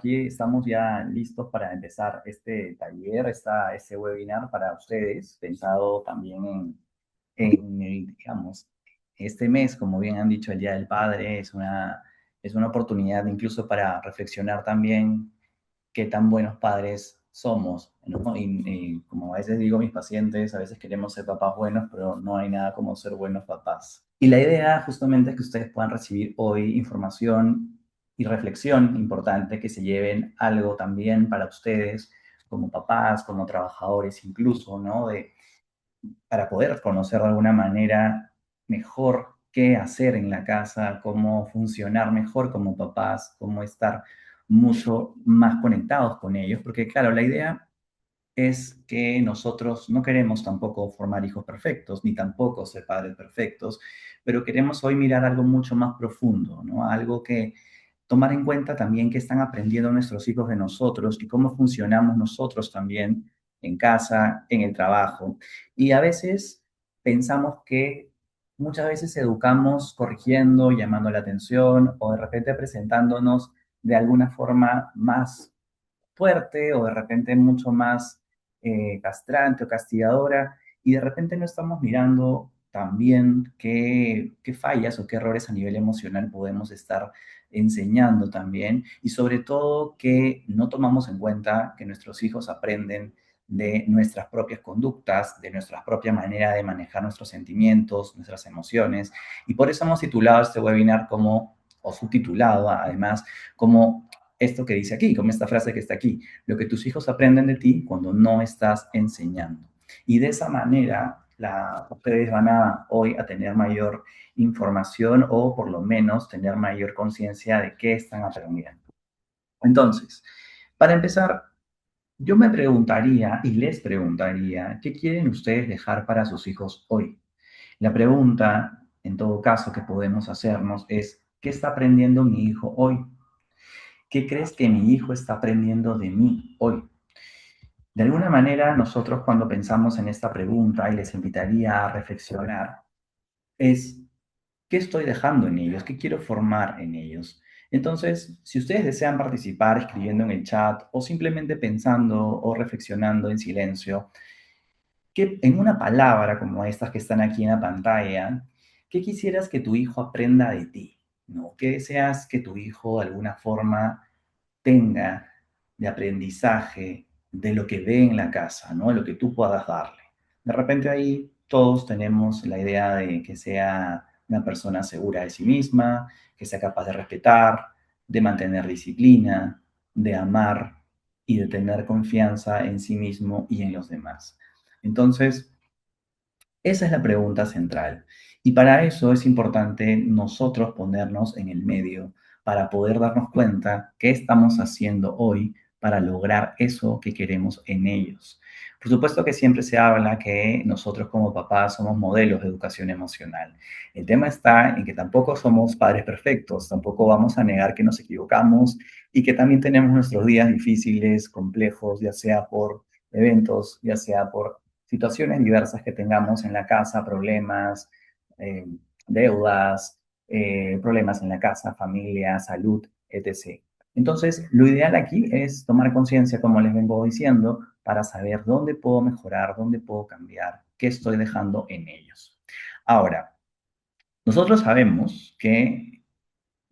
aquí estamos ya listos para empezar este taller, este webinar para ustedes, pensado también digamos, este mes, como bien han dicho, el Día del Padre es una oportunidad incluso para reflexionar también qué tan buenos padres somos, ¿no? Y como a veces digo a mis pacientes, a veces queremos ser papás buenos, pero no hay nada como ser buenos papás. Y la idea justamente es que ustedes puedan recibir hoy información y reflexión importante, que se lleven algo también para ustedes como papás, como trabajadores incluso, ¿no? Para poder conocer de alguna manera mejor qué hacer en la casa, cómo funcionar mejor como papás, cómo estar mucho más conectados con ellos, porque claro, la idea es que nosotros no queremos tampoco formar hijos perfectos, ni tampoco ser padres perfectos, pero queremos hoy mirar algo mucho más profundo, ¿no? Algo que tomar en cuenta también qué están aprendiendo nuestros hijos de nosotros y cómo funcionamos nosotros también en casa, en el trabajo. Y a veces pensamos que muchas veces educamos corrigiendo, llamando la atención o de repente presentándonos de alguna forma más fuerte o de repente mucho más castrante o castigadora y de repente no estamos mirando también qué fallas o qué errores a nivel emocional podemos estar enseñando también y sobre todo que no tomamos en cuenta que nuestros hijos aprenden de nuestras propias conductas, de nuestra propia manera de manejar nuestros sentimientos, nuestras emociones. Y por eso hemos titulado este webinar como, o subtitulado además, como esto que dice aquí, como esta frase que está aquí, lo que tus hijos aprenden de ti cuando no estás enseñando. Y de esa manera, ustedes van a hoy a tener mayor información o por lo menos tener mayor conciencia de qué están aprendiendo. Entonces, para empezar, yo me preguntaría y les preguntaría, ¿qué quieren ustedes dejar para sus hijos hoy? La pregunta, en todo caso, que podemos hacernos es, ¿qué está aprendiendo mi hijo hoy? ¿Qué crees que mi hijo está aprendiendo de mí hoy? De alguna manera, nosotros cuando pensamos en esta pregunta, y les invitaría a reflexionar, es, ¿qué estoy dejando en ellos? ¿Qué quiero formar en ellos? Entonces, si ustedes desean participar escribiendo en el chat o simplemente pensando o reflexionando en silencio, que en una palabra como estas que están aquí en la pantalla, ¿qué quisieras que tu hijo aprenda de ti? ¿No? ¿Qué deseas que tu hijo de alguna forma tenga de aprendizaje de lo que ve en la casa, ¿no? Lo que tú puedas darle. De repente ahí todos tenemos la idea de que sea una persona segura de sí misma, que sea capaz de respetar, de mantener disciplina, de amar y de tener confianza en sí mismo y en los demás. Entonces, esa es la pregunta central. Y para eso es importante nosotros ponernos en el medio para poder darnos cuenta qué estamos haciendo hoy para lograr eso que queremos en ellos. Por supuesto que siempre se habla que nosotros como papás somos modelos de educación emocional. El tema está en que tampoco somos padres perfectos, tampoco vamos a negar que nos equivocamos y que también tenemos nuestros días difíciles, complejos, ya sea por eventos, ya sea por situaciones diversas que tengamos en la casa, problemas, eh, deudas, problemas en la casa, familia, salud, etc. Entonces, lo ideal aquí es tomar conciencia, como les vengo diciendo, para saber dónde puedo mejorar, dónde puedo cambiar, qué estoy dejando en ellos. Ahora, nosotros sabemos que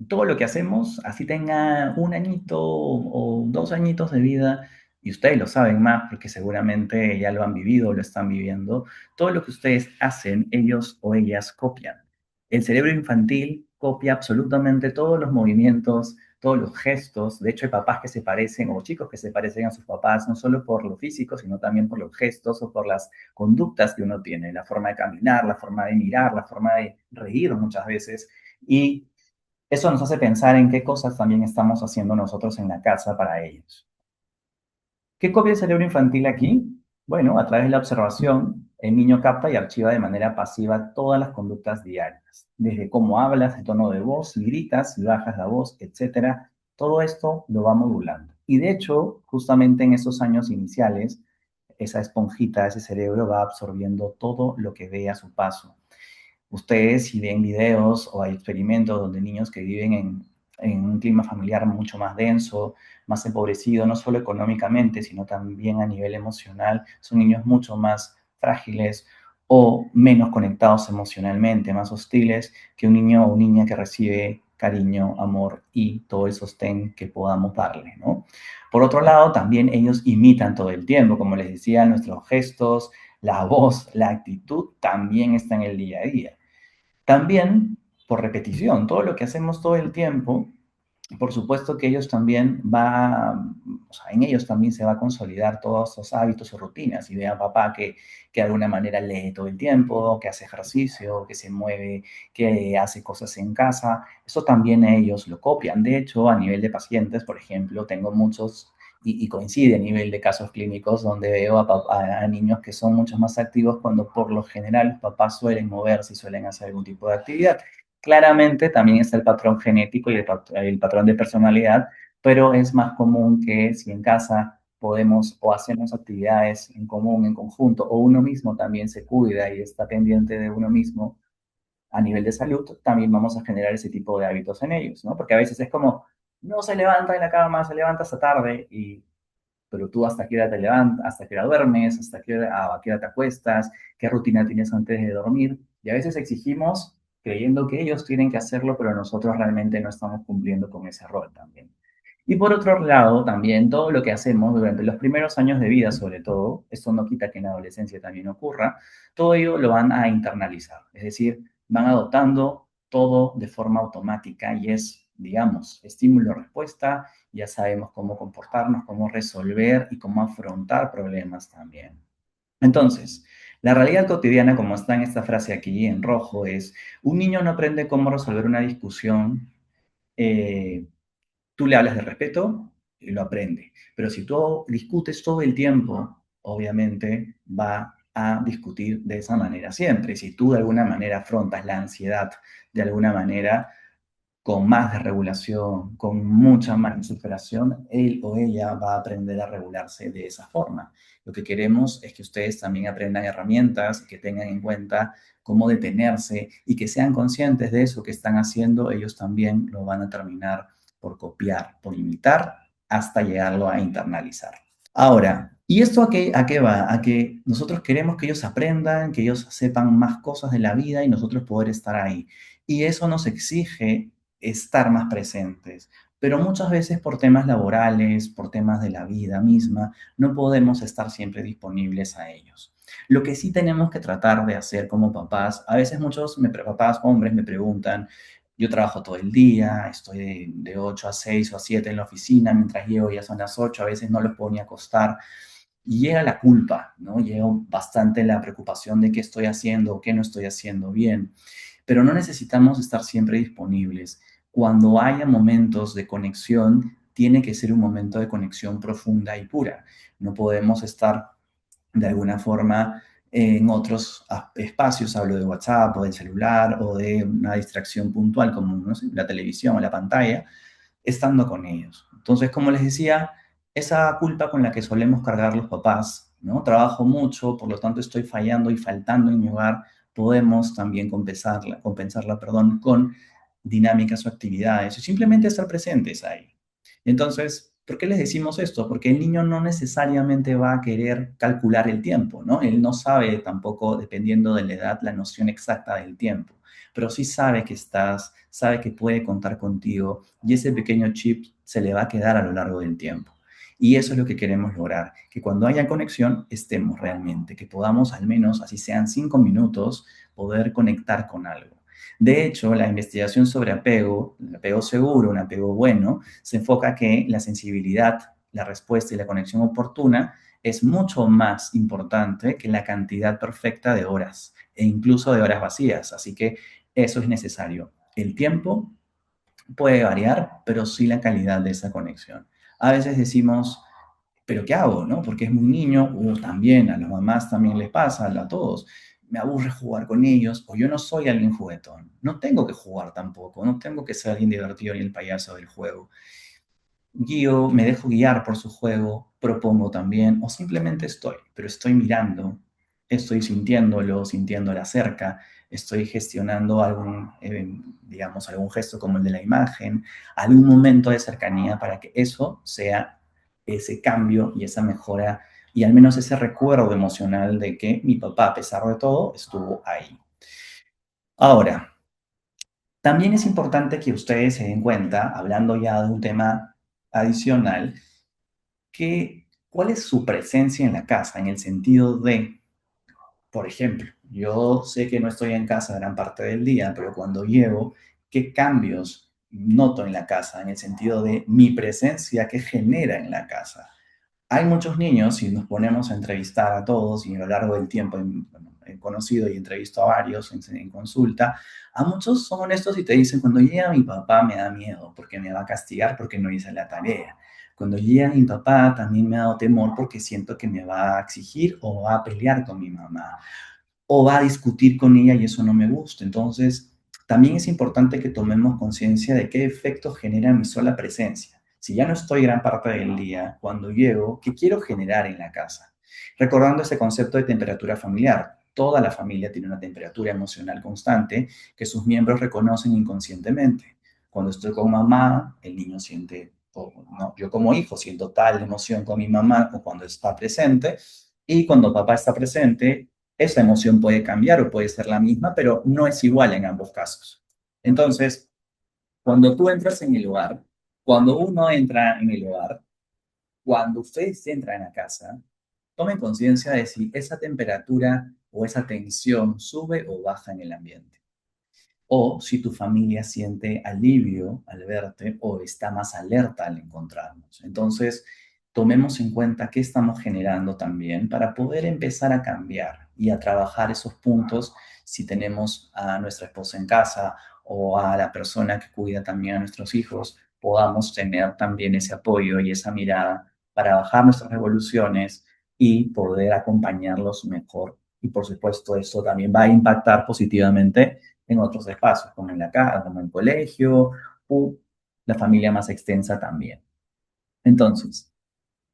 todo lo que hacemos, así tenga un añito o 2 añitos de vida, y ustedes lo saben más porque seguramente ya lo han vivido, lo están viviendo, todo lo que ustedes hacen, ellos o ellas copian. El cerebro infantil copia absolutamente todos los movimientos, todos los gestos. De hecho, hay papás que se parecen o chicos que se parecen a sus papás, no solo por lo físico, sino también por los gestos o por las conductas que uno tiene, la forma de caminar, la forma de mirar, la forma de reír muchas veces. Y eso nos hace pensar en qué cosas también estamos haciendo nosotros en la casa para ellos. ¿Qué copia el cerebro infantil aquí? Bueno, a través de la observación, el niño capta y archiva de manera pasiva todas las conductas diarias, desde cómo hablas, el tono de voz, si gritas, si bajas la voz, etcétera. Todo esto lo va modulando. Y de hecho, justamente en esos años iniciales, esa esponjita, ese cerebro va absorbiendo todo lo que ve a su paso. Ustedes, si ven videos o hay experimentos donde niños que viven en un clima familiar mucho más denso, más empobrecido, no solo económicamente, sino también a nivel emocional, son niños mucho más frágiles o menos conectados emocionalmente, más hostiles que un niño o niña que recibe cariño, amor y todo el sostén que podamos darle, ¿no? Por otro lado, también ellos imitan todo el tiempo, como les decía, nuestros gestos, la voz, la actitud también está en el día a día. También por repetición, todo lo que hacemos todo el tiempo, por supuesto que ellos también o sea, en ellos también se va a consolidar todos esos hábitos o rutinas. Si vean papá que de alguna manera lee todo el tiempo, que hace ejercicio, que se mueve, que hace cosas en casa, eso también ellos lo copian. De hecho, a nivel de pacientes, por ejemplo, tengo muchos y coincide a nivel de casos clínicos donde veo a niños que son mucho más activos cuando por lo general los papás suelen moverse y suelen hacer algún tipo de actividad. Claramente también está el patrón genético y el patrón de personalidad, pero es más común que si en casa podemos o hacemos actividades en común, en conjunto, o uno mismo también se cuida y está pendiente de uno mismo a nivel de salud, también vamos a generar ese tipo de hábitos en ellos, ¿no? Porque a veces es como, no se levanta en la cama, se levanta hasta tarde y pero tú hasta qué hora te levantas, hasta qué hora duermes, a qué hora te acuestas, qué rutina tienes antes de dormir. Y a veces exigimos creyendo que ellos tienen que hacerlo, pero nosotros realmente no estamos cumpliendo con ese rol también. Y por otro lado, también todo lo que hacemos durante los primeros años de vida, sobre todo, esto no quita que en la adolescencia también ocurra, todo ello lo van a internalizar, es decir, van adoptando todo de forma automática y es, digamos, estímulo-respuesta, ya sabemos cómo comportarnos, cómo resolver y cómo afrontar problemas también. Entonces, la realidad cotidiana, como está en esta frase aquí en rojo, es un niño no aprende cómo resolver una discusión. eh, Tú le hablas de respeto y lo aprende. Pero si tú discutes todo el tiempo, obviamente va a discutir de esa manera siempre. Si tú de alguna manera afrontas la ansiedad de alguna manera, con más regulación, con mucha más superación, él o ella va a aprender a regularse de esa forma. Lo que queremos es que ustedes también aprendan herramientas, que tengan en cuenta cómo detenerse y que sean conscientes de eso que están haciendo, ellos también lo van a terminar por copiar, por imitar, hasta llegarlo a internalizar. Ahora, ¿y esto a qué va? A que nosotros queremos que ellos aprendan, que ellos sepan más cosas de la vida y nosotros poder estar ahí. Y eso nos exige estar más presentes. Pero muchas veces por temas laborales, por temas de la vida misma, no podemos estar siempre disponibles a ellos. Lo que sí tenemos que tratar de hacer como papás, a veces muchos papás, hombres, me preguntan, yo trabajo todo el día, estoy de 8 a 6 o a 7 en la oficina, mientras llego ya son las 8, a veces no los puedo ni acostar. Y llega la culpa, ¿no? Llega bastante la preocupación de qué estoy haciendo o qué no estoy haciendo bien. Pero no necesitamos estar siempre disponibles. Cuando haya momentos de conexión, tiene que ser un momento de conexión profunda y pura. No podemos estar de alguna forma en otros espacios, hablo de WhatsApp o del celular o de una distracción puntual como no sé, la televisión o la pantalla, estando con ellos. Entonces, como les decía, esa culpa con la que solemos cargar los papás, ¿no? Trabajo mucho, por lo tanto estoy fallando y faltando en mi hogar, podemos también compensarla, perdón, con dinámicas o actividades o simplemente estar presentes ahí. Entonces, ¿por qué les decimos esto? Porque el niño no necesariamente va a querer calcular el tiempo, ¿no? Él no sabe tampoco, dependiendo de la edad, la noción exacta del tiempo, pero sí sabe que estás, sabe que puede contar contigo y ese pequeño chip se le va a quedar a lo largo del tiempo. Y eso es lo que queremos lograr, que cuando haya conexión estemos realmente, que podamos al menos, así sean 5 minutos, poder conectar con algo. De hecho, la investigación sobre apego, el apego seguro, un apego bueno, se enfoca que la sensibilidad, la respuesta y la conexión oportuna es mucho más importante que la cantidad perfecta de horas e incluso de horas vacías. Así que eso es necesario. El tiempo puede variar, pero sí la calidad de esa conexión. A veces decimos, pero ¿qué hago? ¿No? Porque es muy niño, o también a las mamás también les pasa, a todos. Me aburre jugar con ellos, o yo no soy alguien juguetón. No tengo que jugar tampoco, no tengo que ser alguien divertido ni el payaso del juego. Guío, me dejo guiar por su juego, propongo también, o simplemente estoy, pero estoy mirando, estoy sintiéndolo, sintiéndola cerca, estoy gestionando algún, digamos, algún gesto como el de la imagen, algún momento de cercanía para que eso sea ese cambio y esa mejora y al menos ese recuerdo emocional de que mi papá, a pesar de todo, estuvo ahí. Ahora, también es importante que ustedes se den cuenta, hablando ya de un tema adicional, que cuál es su presencia en la casa, en el sentido de, por ejemplo, yo sé que no estoy en casa gran parte del día, pero cuando llego, ¿qué cambios noto en la casa? En el sentido de mi presencia, ¿qué genera en la casa? Hay muchos niños, si nos ponemos a entrevistar a todos, y a lo largo del tiempo bueno, he conocido y entrevisto a varios en consulta, a muchos son honestos y te dicen, cuando llega mi papá me da miedo porque me va a castigar porque no hice la tarea. Cuando llega mi papá también me ha dado temor porque siento que me va a exigir o va a pelear con mi mamá o va a discutir con ella y eso no me gusta. Entonces, también es importante que tomemos conciencia de qué efecto genera mi sola presencia. Si ya no estoy gran parte del día, cuando llego, ¿qué quiero generar en la casa? Recordando ese concepto de temperatura familiar. Toda la familia tiene una temperatura emocional constante que sus miembros reconocen inconscientemente. Cuando estoy con mamá, el niño siente, o no, yo como hijo siento tal emoción con mi mamá o cuando está presente, y cuando papá está presente, esa emoción puede cambiar o puede ser la misma, pero no es igual en ambos casos. Entonces, cuando tú entras en el hogar, cuando uno entra en el hogar, cuando ustedes entran en la casa, tomen conciencia de si esa temperatura o esa tensión sube o baja en el ambiente o si tu familia siente alivio al verte o está más alerta al encontrarnos. Entonces, tomemos en cuenta qué estamos generando también para poder empezar a cambiar y a trabajar esos puntos si tenemos a nuestra esposa en casa o a la persona que cuida también a nuestros hijos, podamos tener también ese apoyo y esa mirada para bajar nuestras revoluciones y poder acompañarlos mejor. Y por supuesto, eso también va a impactar positivamente en otros espacios, como en la casa, como en el colegio, o la familia más extensa también. Entonces,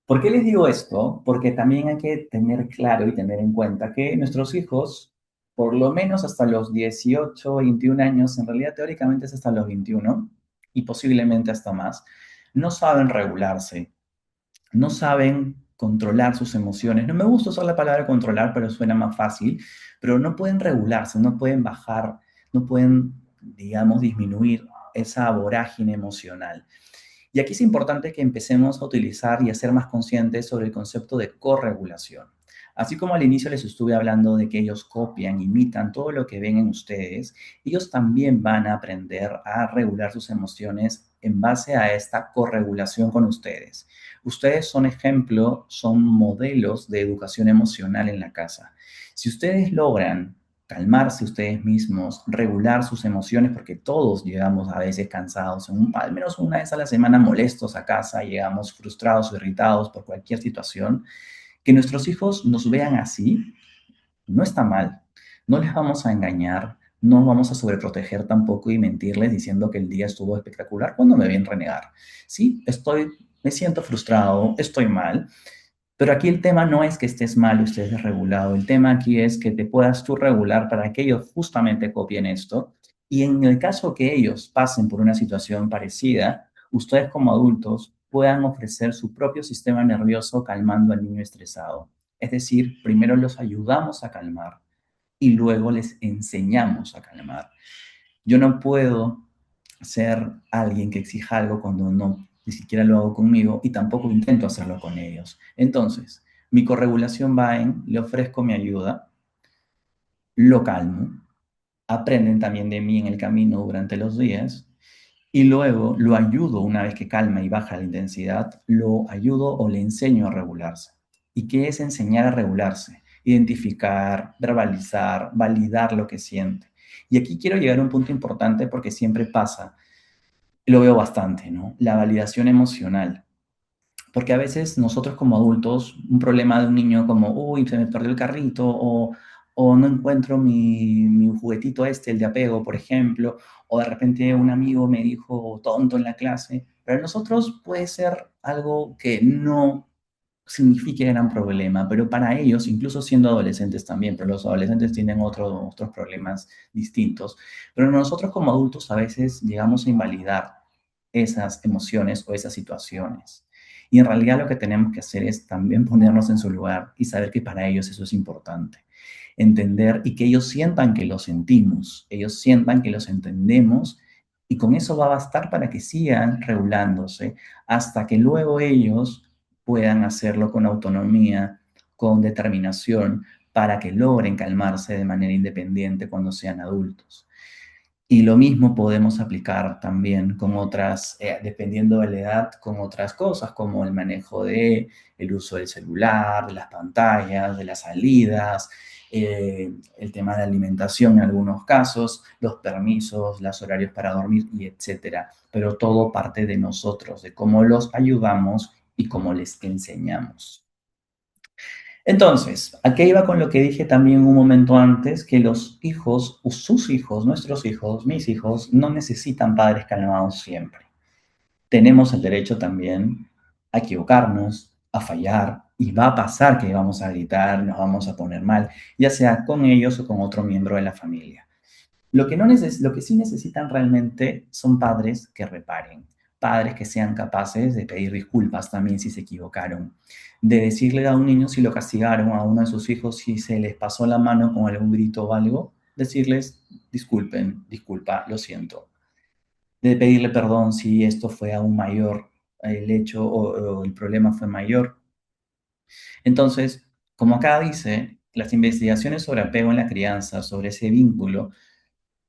¿por qué les digo esto? Porque también hay que tener claro y tener en cuenta que nuestros hijos, por lo menos hasta los 18, 21 años, en realidad teóricamente es hasta los 21 y posiblemente hasta más, no saben regularse, no saben controlar sus emociones. No me gusta usar la palabra controlar, pero suena más fácil, pero no pueden regularse, no pueden bajar, no pueden, digamos, disminuir esa vorágine emocional. Y aquí es importante que empecemos a utilizar y a ser más conscientes sobre el concepto de corregulación. Así como al inicio les estuve hablando de que ellos copian, imitan todo lo que ven en ustedes, ellos también van a aprender a regular sus emociones en base a esta corregulación con ustedes. Ustedes son ejemplo, son modelos de educación emocional en la casa. Si ustedes logran calmarse ustedes mismos, regular sus emociones, porque todos llegamos a veces cansados, al menos una vez a la semana molestos a casa, llegamos frustrados o irritados por cualquier situación, que nuestros hijos nos vean así, no está mal. No les vamos a engañar, no vamos a sobreproteger tampoco y mentirles diciendo que el día estuvo espectacular cuando me ven renegar. Sí, me siento frustrado, estoy mal, pero aquí el tema no es que estés mal o estés desregulado, el tema aquí es que te puedas tú regular para que ellos justamente copien esto y en el caso que ellos pasen por una situación parecida, ustedes como adultos puedan ofrecer su propio sistema nervioso calmando al niño estresado. Es decir, primero los ayudamos a calmar y luego les enseñamos a calmar. Yo no puedo ser alguien que exija algo cuando no ni siquiera lo hago conmigo y tampoco intento hacerlo con ellos. Entonces, mi corregulación va en, le ofrezco mi ayuda, lo calmo, aprenden también de mí en el camino durante los días y luego lo ayudo una vez que calma y baja la intensidad, lo ayudo o le enseño a regularse. ¿Y qué es enseñar a regularse? Identificar, verbalizar, validar lo que siente. Y aquí quiero llegar a un punto importante porque siempre pasa, lo veo bastante, ¿no? La validación emocional. Porque a veces nosotros como adultos, un problema de un niño como, uy, se me perdió el carrito, o no encuentro mi juguetito este, el de apego, por ejemplo, o de repente un amigo me dijo tonto en la clase, pero nosotros puede ser algo que no signifique gran problema, pero para ellos, incluso siendo adolescentes también, pero los adolescentes tienen otros problemas distintos, pero nosotros como adultos a veces llegamos a invalidar esas emociones o esas situaciones. Y en realidad lo que tenemos que hacer es también ponernos en su lugar y saber que para ellos eso es importante. Entender y que ellos sientan que lo sentimos, ellos sientan que los entendemos y con eso va a bastar para que sigan regulándose hasta que luego ellos puedan hacerlo con autonomía, con determinación, para que logren calmarse de manera independiente cuando sean adultos. Y lo mismo podemos aplicar también con otras, dependiendo de la edad, con otras cosas, como el manejo de el uso del celular, de las pantallas, de las salidas, el tema de la alimentación en algunos casos, los permisos, los horarios para dormir y etcétera. Pero todo parte de nosotros, de cómo los ayudamos y cómo les enseñamos. Entonces, ¿a qué iba con lo que dije también un momento antes? Que los hijos, o sus hijos, nuestros hijos, mis hijos, no necesitan padres calmados siempre. Tenemos el derecho también a equivocarnos, a fallar, y va a pasar que vamos a gritar, nos vamos a poner mal, ya sea con ellos o con otro miembro de la familia. Lo que sí necesitan realmente son padres que reparen, padres que sean capaces de pedir disculpas también si se equivocaron, de decirle a un niño si lo castigaron, a uno de sus hijos si se les pasó la mano con algún grito o algo, decirles disculpen, disculpa, lo siento, de pedirle perdón si esto fue aún mayor, el hecho o el problema fue mayor. Entonces, como acá dice, las investigaciones sobre apego en la crianza, sobre ese vínculo,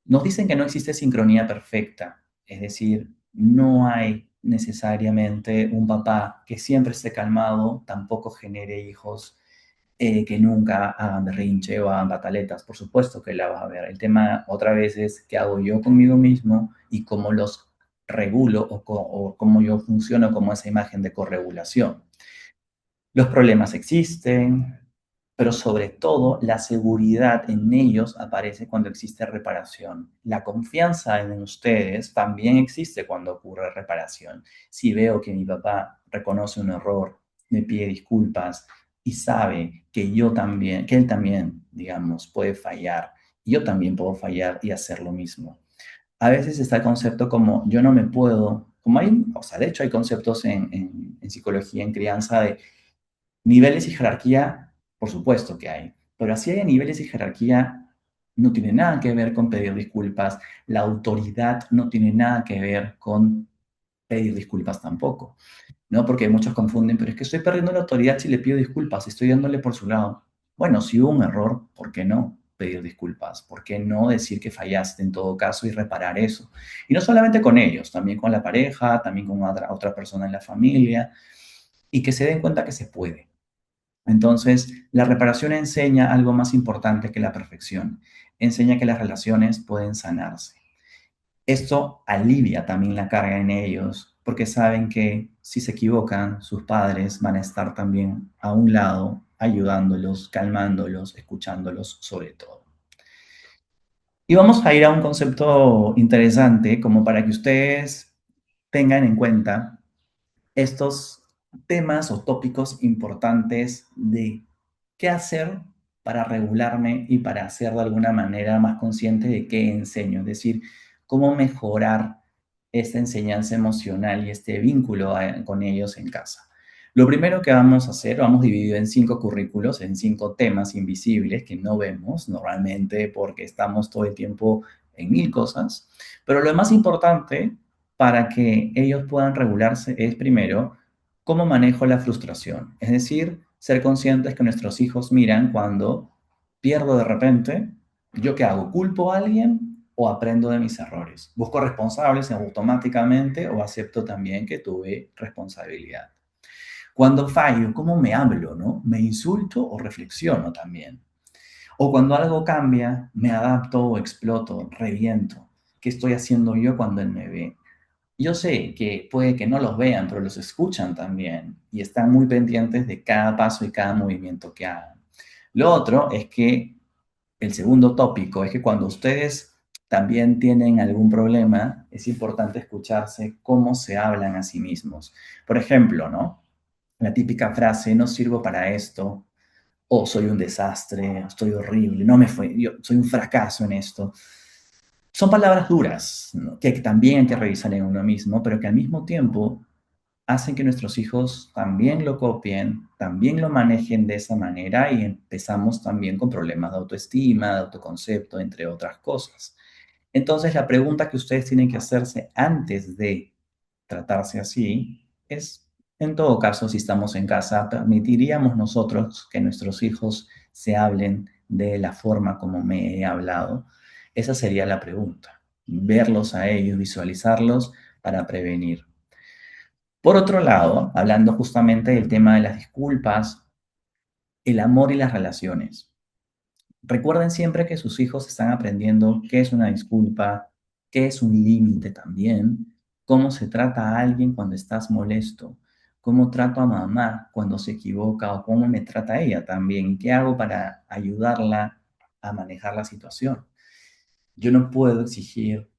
nos dicen que no existe sincronía perfecta, es decir, no hay necesariamente un papá que siempre esté calmado, tampoco genere hijos que nunca hagan berrinche o hagan pataletas. Por supuesto que la va a haber. El tema otra vez es qué hago yo conmigo mismo y cómo los regulo o cómo yo funciono como esa imagen de corregulación. Los problemas existen, pero sobre todo la seguridad en ellos aparece cuando existe reparación. La confianza en ustedes también existe cuando ocurre reparación. Si veo que mi papá reconoce un error, me pide disculpas y sabe que yo también, que él también, digamos, puede fallar, y yo también puedo fallar y hacer lo mismo. A veces está el concepto como yo no me puedo, como hay, o sea, de hecho hay conceptos en psicología, en crianza de niveles y jerarquía, por supuesto que hay, pero así hay niveles y jerarquía, no tiene nada que ver con pedir disculpas, la autoridad no tiene nada que ver con pedir disculpas tampoco, ¿no? Porque muchos confunden, pero es que estoy perdiendo la autoridad si le pido disculpas, estoy dándole por su lado. Bueno, si hubo un error, ¿por qué no pedir disculpas? ¿Por qué no decir que fallaste en todo caso y reparar eso? Y no solamente con ellos, también con la pareja, también con otra persona en la familia, y que se den cuenta que se puede. Entonces, la reparación enseña algo más importante que la perfección. Enseña que las relaciones pueden sanarse. Esto alivia también la carga en ellos, porque saben que si se equivocan, sus padres van a estar también a un lado, ayudándolos, calmándolos, escuchándolos sobre todo. Y vamos a ir a un concepto interesante como para que ustedes tengan en cuenta estos temas o tópicos importantes de qué hacer para regularme y para ser de alguna manera más consciente de qué enseño, es decir, cómo mejorar esta enseñanza emocional y este vínculo con ellos en casa. Lo primero que vamos a hacer, vamos dividido en 5 currículos, en 5 temas invisibles que no vemos normalmente porque estamos todo el tiempo en mil cosas, pero lo más importante para que ellos puedan regularse es primero cómo manejo la frustración. Es decir, ser conscientes que nuestros hijos miran cuando pierdo de repente, ¿yo qué hago? ¿Culpo a alguien o aprendo de mis errores? ¿Busco responsables automáticamente o acepto también que tuve responsabilidad? Cuando fallo, ¿cómo me hablo, no? ¿Me insulto o reflexiono también? O cuando algo cambia, ¿me adapto o exploto, reviento? ¿Qué estoy haciendo yo cuando él me ve? Yo sé que puede que no los vean, pero los escuchan también y están muy pendientes de cada paso y cada movimiento que hagan. Lo otro es que el segundo tópico es que cuando ustedes también tienen algún problema, es importante escucharse cómo se hablan a sí mismos. Por ejemplo, ¿no? La típica frase, no sirvo para esto, o soy un desastre, estoy horrible, no me fue, yo soy un fracaso en esto. Son palabras duras, ¿no? Que también hay que revisar en uno mismo, pero que al mismo tiempo hacen que nuestros hijos también lo copien, también lo manejen de esa manera y empezamos también con problemas de autoestima, de autoconcepto, entre otras cosas. Entonces, la pregunta que ustedes tienen que hacerse antes de tratarse así es, en todo caso, si estamos en casa, ¿permitiríamos nosotros que nuestros hijos se hablen de la forma como me he hablado? Esa sería la pregunta. Verlos a ellos, visualizarlos para prevenir. Por otro lado, hablando justamente del tema de las disculpas, el amor y las relaciones. Recuerden siempre que sus hijos están aprendiendo qué es una disculpa, qué es un límite también, cómo se trata a alguien cuando estás molesto, cómo trato a mamá cuando se equivoca o cómo me trata ella también y qué hago para ayudarla a manejar la situación. Yo no puedo exigir,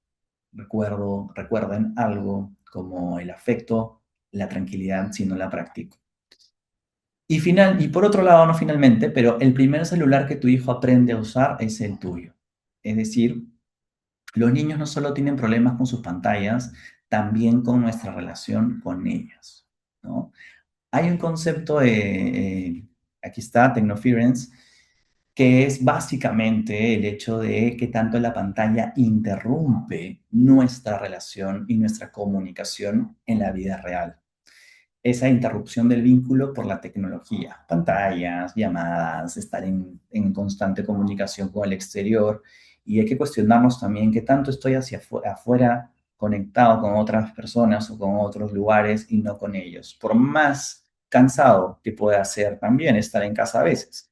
recuerden algo como el afecto, la tranquilidad si no la practico. Y por otro lado, no finalmente, pero el primer celular que tu hijo aprende a usar es el tuyo. Es decir, los niños no solo tienen problemas con sus pantallas, también con nuestra relación con ellas, ¿no? Hay un concepto aquí está, Technoference, que es básicamente el hecho de que tanto la pantalla interrumpe nuestra relación y nuestra comunicación en la vida real. Esa interrupción del vínculo por la tecnología, pantallas, llamadas, estar en constante comunicación con el exterior. Y hay que cuestionarnos también qué tanto estoy hacia afuera conectado con otras personas o con otros lugares y no con ellos. Por más cansado que pueda ser también estar en casa a veces.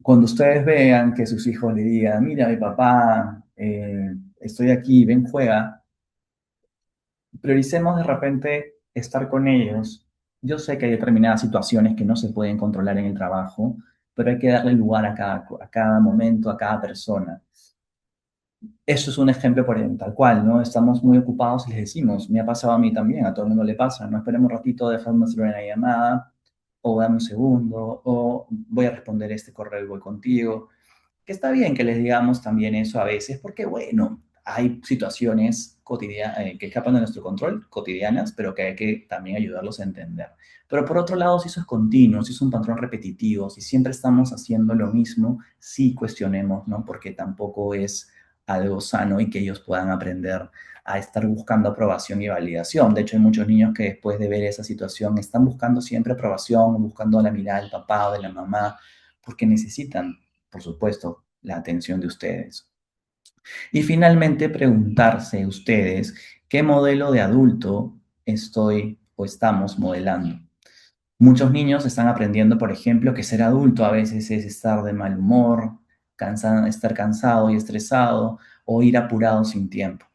Cuando ustedes vean que sus hijos le digan, mira, mi papá, estoy aquí, ven, juega, prioricemos de repente estar con ellos. Yo sé que hay determinadas situaciones que no se pueden controlar en el trabajo, pero hay que darle lugar a cada momento, a cada persona. Eso es un ejemplo por tal cual, ¿no? Estamos muy ocupados y les decimos, me ha pasado a mí también, a todo el mundo le pasa, no esperemos un ratito, dejamos hacer una llamada, o dame un segundo, o voy a responder este correo y voy contigo, que está bien que les digamos también eso a veces, porque bueno, hay situaciones que escapan de nuestro control, cotidianas, pero que hay que también ayudarlos a entender. Pero por otro lado, si eso es continuo, si es un patrón repetitivo, si siempre estamos haciendo lo mismo, sí cuestionemos, ¿no? Porque tampoco es algo sano y que ellos puedan aprender a estar buscando aprobación y validación. De hecho, hay muchos niños que después de ver esa situación están buscando siempre aprobación, buscando la mirada del papá o de la mamá, porque necesitan, por supuesto, la atención de ustedes. Y finalmente, preguntarse ustedes qué modelo de adulto estoy o estamos modelando. Muchos niños están aprendiendo, por ejemplo, que ser adulto a veces es estar de mal humor, estar cansado y estresado o ir apurado sin tiempo.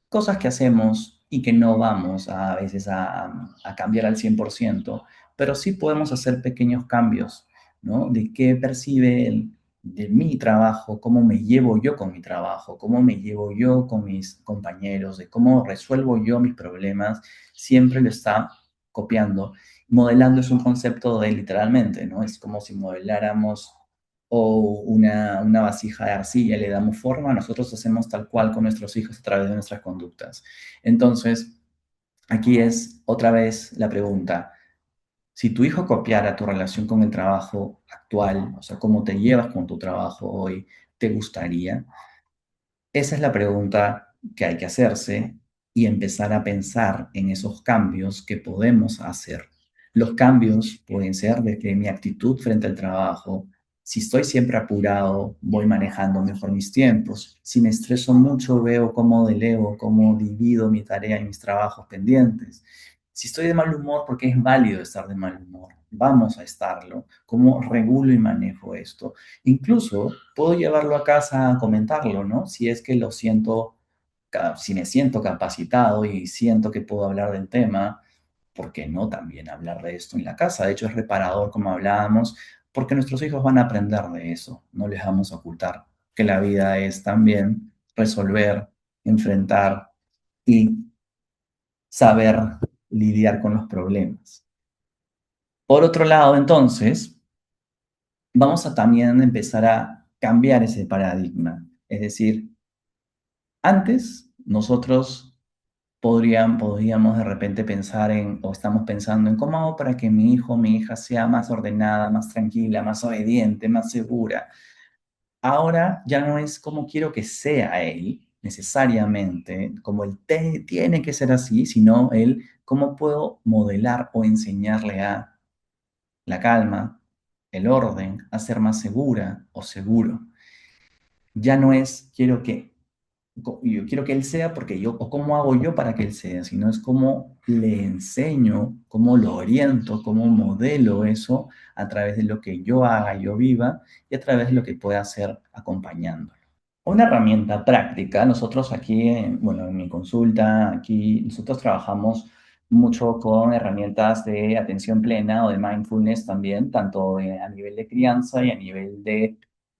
Cosas que hacemos y que no vamos a veces a cambiar al 100%, pero sí podemos hacer pequeños cambios, ¿no? De qué percibe de mi trabajo, cómo me llevo yo con mi trabajo, cómo me llevo yo con mis compañeros, de cómo resuelvo yo mis problemas, siempre lo está copiando. Modelando es un concepto de literalmente, ¿no? Es como si modeláramos o una vasija de arcilla, le damos forma, nosotros hacemos tal cual con nuestros hijos a través de nuestras conductas. Entonces, aquí es otra vez la pregunta, si tu hijo copiara tu relación con el trabajo actual, o sea, cómo te llevas con tu trabajo hoy, ¿te gustaría? Esa es la pregunta que hay que hacerse y empezar a pensar en esos cambios que podemos hacer. Los cambios pueden ser de que mi actitud frente al trabajo, si estoy siempre apurado, voy manejando mejor mis tiempos. Si me estreso mucho, veo cómo delego, cómo divido mi tarea y mis trabajos pendientes. Si estoy de mal humor, porque es válido estar de mal humor, vamos a estarlo. ¿Cómo regulo y manejo esto? Incluso puedo llevarlo a casa a comentarlo, ¿no? Si es que lo siento, si me siento capacitado y siento que puedo hablar del tema, ¿por qué no también hablar de esto en la casa? De hecho, es reparador, como hablábamos, porque nuestros hijos van a aprender de eso. No les vamos a ocultar que la vida es también resolver, enfrentar y saber lidiar con los problemas. Por otro lado, entonces, vamos a también empezar a cambiar ese paradigma. Es decir, antes nosotros podríamos de repente pensar en, o estamos pensando en cómo hago para que mi hijo o mi hija sea más ordenada, más tranquila, más obediente, más segura. Ahora ya no es cómo quiero que sea él, necesariamente, como él tiene que ser así, sino él cómo puedo modelar o enseñarle a la calma, el orden, a ser más segura o seguro. Ya no es yo quiero que él sea porque yo, o cómo hago yo para que él sea, sino es cómo le enseño, cómo lo oriento, cómo modelo eso a través de lo que yo haga, yo viva y a través de lo que pueda hacer acompañándolo. Una herramienta práctica, nosotros aquí, bueno, en mi consulta, aquí nosotros trabajamos mucho con herramientas de atención plena o de mindfulness también, tanto a nivel de crianza y a nivel de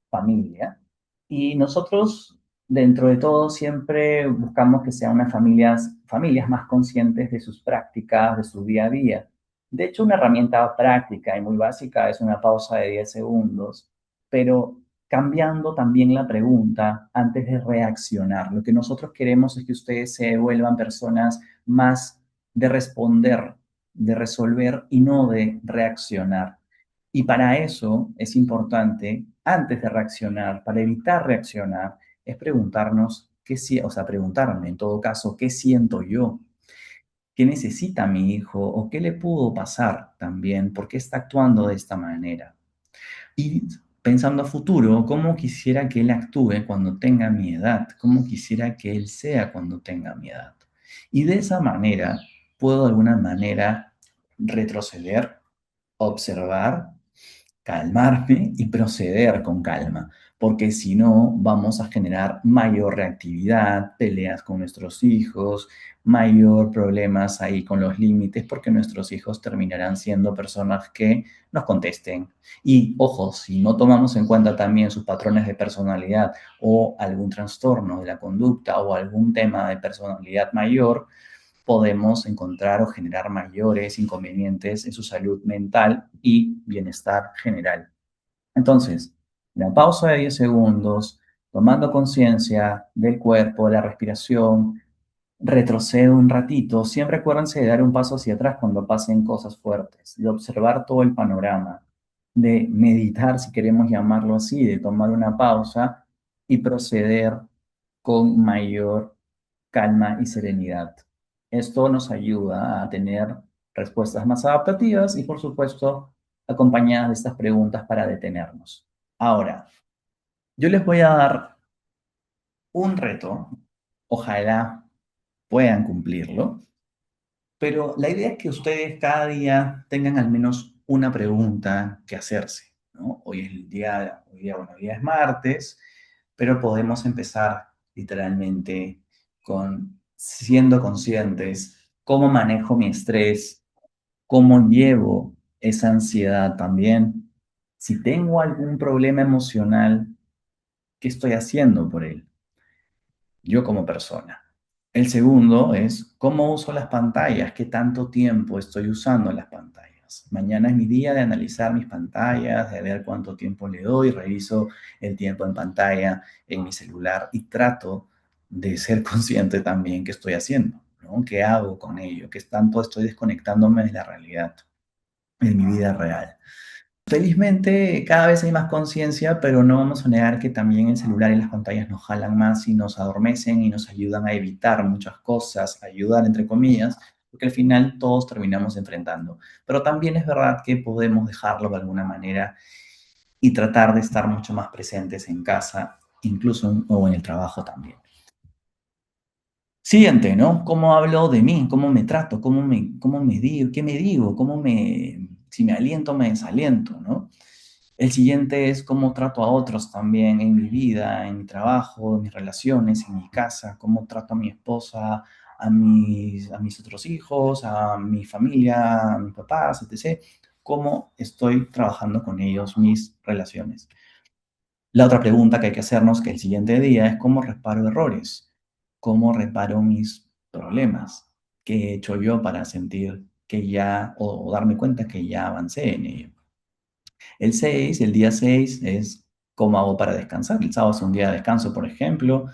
familia. Y nosotros, dentro de todo, siempre buscamos que sean unas familias más conscientes de sus prácticas, de su día a día. De hecho, una herramienta práctica y muy básica es una pausa de 10 segundos, pero cambiando también la pregunta antes de reaccionar. Lo que nosotros queremos es que ustedes se vuelvan personas más de responder, de resolver y no de reaccionar. Y para eso es importante, antes de reaccionar, para evitar reaccionar, es preguntarnos o sea, preguntarme en todo caso, ¿qué siento yo? ¿Qué necesita mi hijo? ¿O qué le pudo pasar también? ¿Por qué está actuando de esta manera? Y pensando a futuro, ¿cómo quisiera que él actúe cuando tenga mi edad? ¿Cómo quisiera que él sea cuando tenga mi edad? Y de esa manera, puedo de alguna manera retroceder, observar, calmarme y proceder con calma, porque si no vamos a generar mayor reactividad, peleas con nuestros hijos, mayor problemas ahí con los límites, porque nuestros hijos terminarán siendo personas que nos contesten. Y ojo, si no tomamos en cuenta también sus patrones de personalidad o algún trastorno de la conducta o algún tema de personalidad mayor, podemos encontrar o generar mayores inconvenientes en su salud mental y bienestar general. Entonces, la pausa de 10 segundos, tomando conciencia del cuerpo, de la respiración, retrocedo un ratito. Siempre acuérdense de dar un paso hacia atrás cuando pasen cosas fuertes, de observar todo el panorama, de meditar, si queremos llamarlo así, de tomar una pausa y proceder con mayor calma y serenidad. Esto nos ayuda a tener respuestas más adaptativas y, por supuesto, acompañadas de estas preguntas para detenernos. Ahora, yo les voy a dar un reto. Ojalá puedan cumplirlo. Pero la idea es que ustedes cada día tengan al menos una pregunta que hacerse, ¿no? Bueno, hoy día es martes, pero podemos empezar literalmente con siendo conscientes cómo manejo mi estrés, cómo llevo esa ansiedad también, si tengo algún problema emocional, ¿qué estoy haciendo por él? Yo como persona. El segundo es cómo uso las pantallas, qué tanto tiempo estoy usando las pantallas. Mañana es mi día de analizar mis pantallas, de ver cuánto tiempo le doy, reviso el tiempo en pantalla en mi celular y trato de ser consciente también qué estoy haciendo, ¿no? ¿Qué hago con ello? ¿Qué tanto estoy desconectándome de la realidad, de mi vida real? Felizmente cada vez hay más conciencia, pero no vamos a negar que también el celular y las pantallas nos jalan más y nos adormecen y nos ayudan a evitar muchas cosas, ayudar entre comillas, porque al final todos terminamos enfrentando. Pero también es verdad que podemos dejarlo de alguna manera y tratar de estar mucho más presentes en casa, incluso o en el trabajo también. Siguiente, ¿no? ¿Cómo hablo de mí? ¿Cómo me trato? Cómo me digo? ¿Qué me digo? Si me aliento, me desaliento, ¿no? El siguiente es cómo trato a otros también en mi vida, en mi trabajo, en mis relaciones, en mi casa, cómo trato a mi esposa, a mis otros hijos, a mi familia, a mis papás, etc. Cómo estoy trabajando con ellos, mis relaciones. La otra pregunta que hay que hacernos que el siguiente día es cómo reparo errores, cómo reparo mis problemas, qué he hecho yo para sentir que ya, o darme cuenta que ya avancé en ello. El día 6 es cómo hago para descansar. El sábado es un día de descanso, por ejemplo.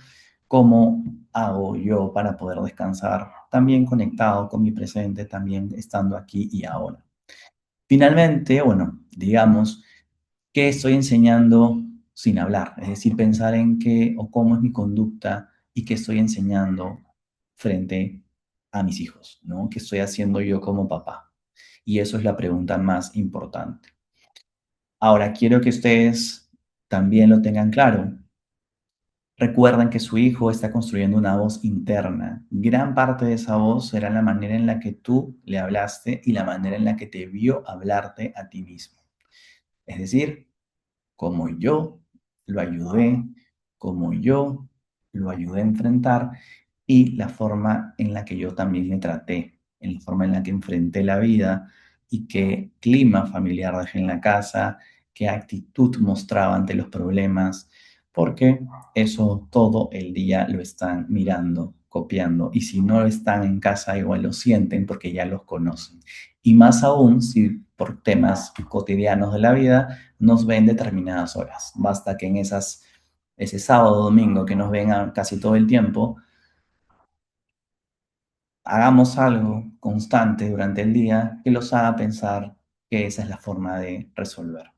¿Cómo hago yo para poder descansar? También conectado con mi presente, también estando aquí y ahora. Finalmente, bueno, digamos, ¿qué estoy enseñando sin hablar? Es decir, pensar en qué o cómo es mi conducta y qué estoy enseñando frente a mis hijos, ¿no? ¿Qué estoy haciendo yo como papá? Y eso es la pregunta más importante. Ahora, quiero que ustedes también lo tengan claro. Recuerdan que su hijo está construyendo una voz interna. Gran parte de esa voz será la manera en la que tú le hablaste y la manera en la que te vio hablarte a ti mismo. Es decir, como yo lo ayudé, como yo lo ayudé a enfrentar y la forma en la que yo también me traté, en la forma en la que enfrenté la vida y qué clima familiar dejé en la casa, qué actitud mostraba ante los problemas, porque eso todo el día lo están mirando, copiando, y si no están en casa igual lo sienten porque ya los conocen. Y más aún si por temas cotidianos de la vida nos ven determinadas horas. Basta que en ese sábado o domingo que nos ven casi todo el tiempo, hagamos algo constante durante el día que los haga pensar que esa es la forma de resolver.